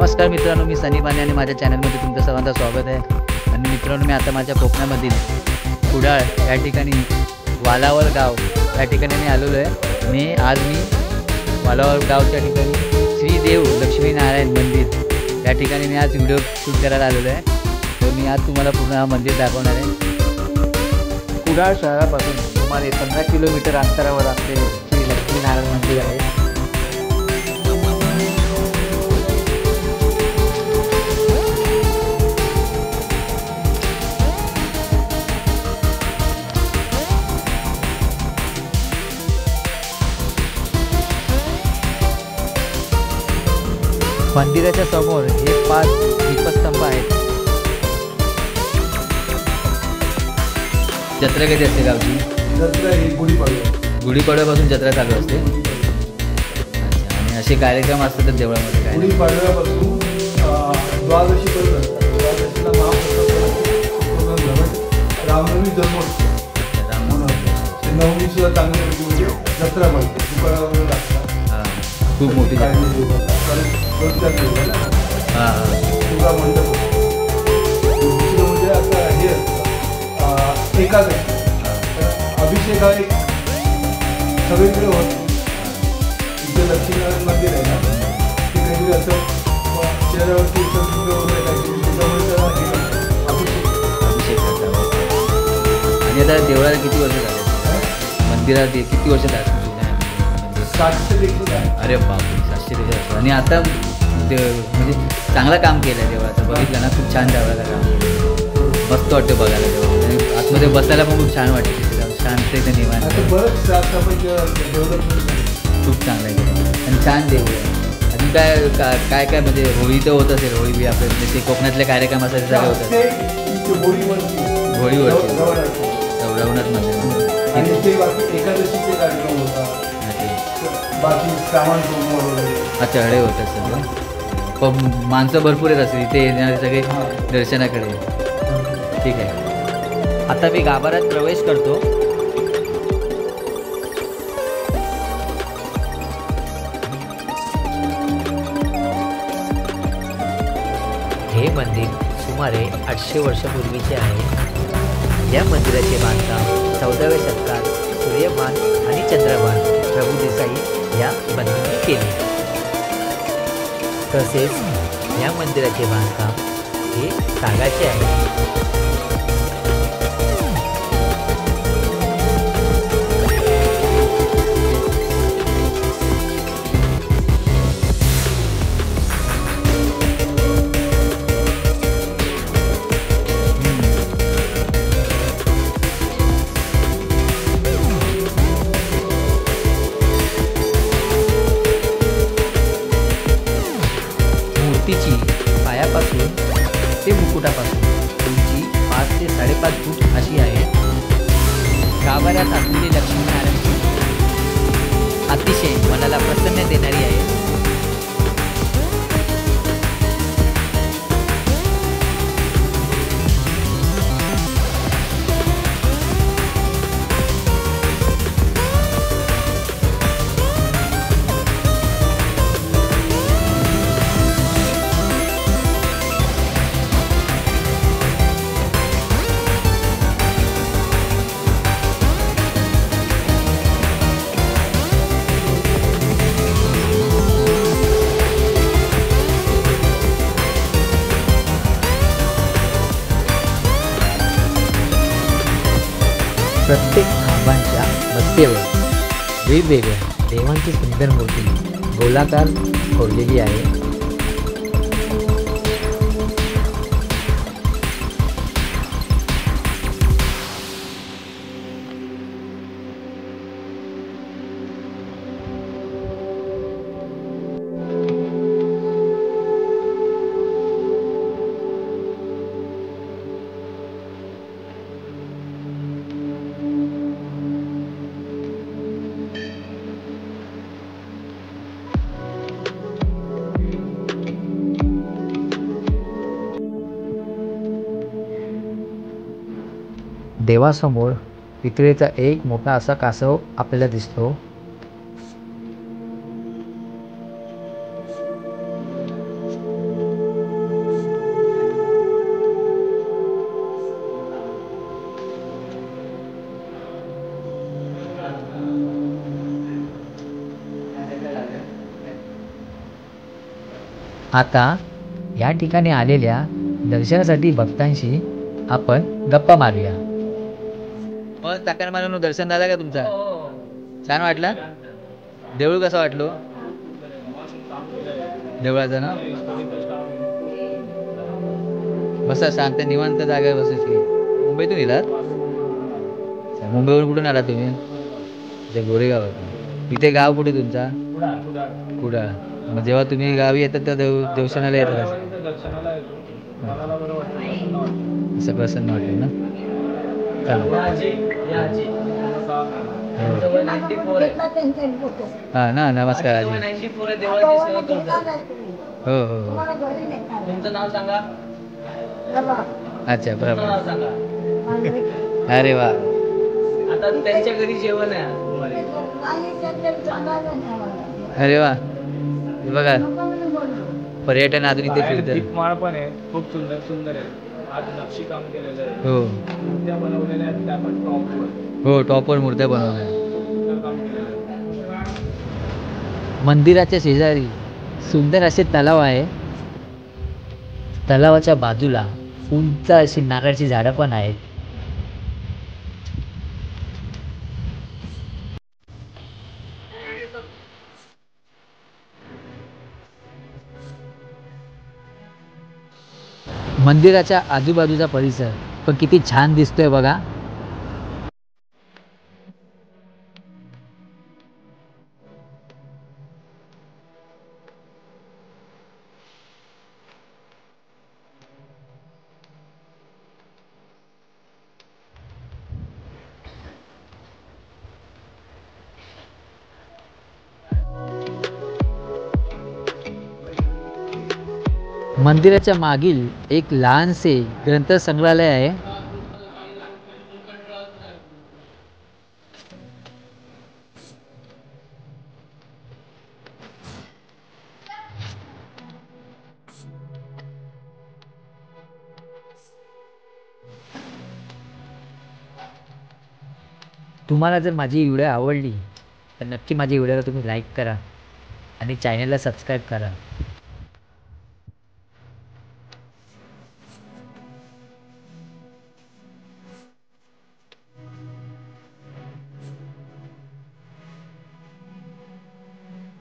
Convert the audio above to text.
नमस्कार मित्रांनो, मी सनी माने आणि माझ्या चॅनलमध्ये तुमचं सर्वांचं स्वागत आहे। आणि मित्रांनो, मी आता माझ्या कोकणामधील कुडाळ या ठिकाणी वालावल गाव या ठिकाणी मी आलेलो आहे। आज मी वालावल गावच्या ठिकाणी श्री देव लक्ष्मीनारायण मंदिर या ठिकाणी मी आज व्हिडिओ शूट करायला आलेलो आहे। तर मी आज तुम्हाला पूर्ण मंदिर दाखवणार आहे। कुडाळ शहरापासून सुमारे 15 किलोमीटर अंतरावर असलेले श्री लक्ष्मीनारायण मंदिर आहे। मंदिराच्या समोर हे 5 दीपस्तंभ आहेत। जत्रा कधी असते गावची? जत्रा ही गुढीपाडव्यापासून जत्रा चालू असते। अच्छा, आणि असे कार्यक्रम असतात देवळामध्ये काय? गुढीपाडव्यापासून द्वादशीपर्यंत असतात। द्वादशीला रामनवमी जन्मोत्सव, नवमी सुद्धा चांगली म्हणजे जत्रा बनते, दुकानावर लागतात। खूप मोठी तुगा मंडप दुसरं म्हणजे आता हे एकादशी अभिषेक हा एक सगळीकडे होत। इथे लक्ष्मीनारायण मंदिर आहे ना, ते काहीतरी असं चेहऱ्यावरती वगैरे काहीतरी त्याच्यामुळे अभिषेक करतात। आणि आता देवळाला किती वर्ष झाले? मंदिरात किती वर्ष झाले? 700 देखील आहे। अरे बापरे, 700 वर्ष। आणि आता म्हणजे चांगलं काम केलं आहे देवळाचं, बघितलं ना, खूप छान देवळाचं काम केलं, मस्त वाटतं बघायला देवळ। आणि आतमध्ये बसायला पण खूप छान वाटते, शांत निवांत, बरंच खूप चांगलं आहे आणि छान देऊळ आहे। आणि काय काय म्हणजे होळी तर होत असेल, होळी बी आपल्या ते कोकणातले कार्यक्रम असायचे सगळे होतात। होळीवरती रवणात मध्ये एकादशीचे कार्यक्रम होतात, बाकी सामान अच्छा अडे होतात सगळं। पण माणसं भरपूर येत असेल इथे येणारे सगळे दर्शनाकडे। ठीक आहे, आता मी गाभाऱ्यात प्रवेश करतो। हे मंदिर सुमारे 800 वर्षापूर्वीचे आहे। या मंदिराचे बांधकाम 14व्या शतकात सूर्यभान आणि चंद्रभान प्रभू देसाई या बंधूंनी केले। तसेच या मंदिराचे बांधकाम हे सागाचे आहे। मूर्तीची पायापासून ते मुकुटापासून उंची 5 ते 5.5 फूट अशी आहे। गाभाऱ्यात असलेली लक्ष्मीनारायणची अतिशय मनाला प्रसन्न देणारी आहे। प्रत्येक खांबांच्या मध्यवर वेगवेगळ्या देवांची सुंदर मूर्ती गोलाकार कोरलेली आहे। देवासमोर पितळेचा एक मोठा असा कासव आपल्याला दिसतो। आता या ठिकाणी आलेल्या दर्शनासाठी भक्तांशी आपण गप्पा मारूया. मग चाकण मानून दर्शन झालं का तुमचा? छान वाटलं? देऊळ कसं वाटलो? देवळाचं ना बसा शांत निवांत जागा बसायची. मुंबईतून येलात? मुंबईवरून कुठून आला तुम्ही? ते गोरेगाव. इथे गाव कुठे तुमचा? कुडाळ. मग जेव्हा तुम्ही गावी येतात तर देवशनाला येतात असं प्रसन्न वाटेल ना. हा ना. नमस्कार आजी. हो हो. तुमचं नाव सांगा. अच्छा बरोबर. अरे वा. आता त्यांच्या घरी जेवण आहे. अरे वा. बघा पर्यटन अजून इथे फिरतं. दीपमाळ पण आहे, खूप सुंदर सुंदर आहे. आज नक्षीकाम केलेलं आहे. हो मूर्त्या बनवलेल्या आहेत त्या पण टॉपवर. हो टॉपवर मूर्त्या बनवल्या. सुंदर काम केलेलं आहे. मंदिराच्या शेजारी सुंदर असे तलाव आहे. तलावाच्या बाजूला उंच अशी नारळाची झाडं पण आहेत. मंदिराच्या आजूबाजूचा परिसर पण किती छान दिसतोय बघा. मंदिराच्या मागील एक लहानसे ग्रंथसंग्रहालय आहे. तुम्हाला जर माझी व्हिडिओ आवडली तर नक्की माझी व्हिडिओला तुम्ही लाईक करा आणि चॅनलला सबस्क्राईब करा.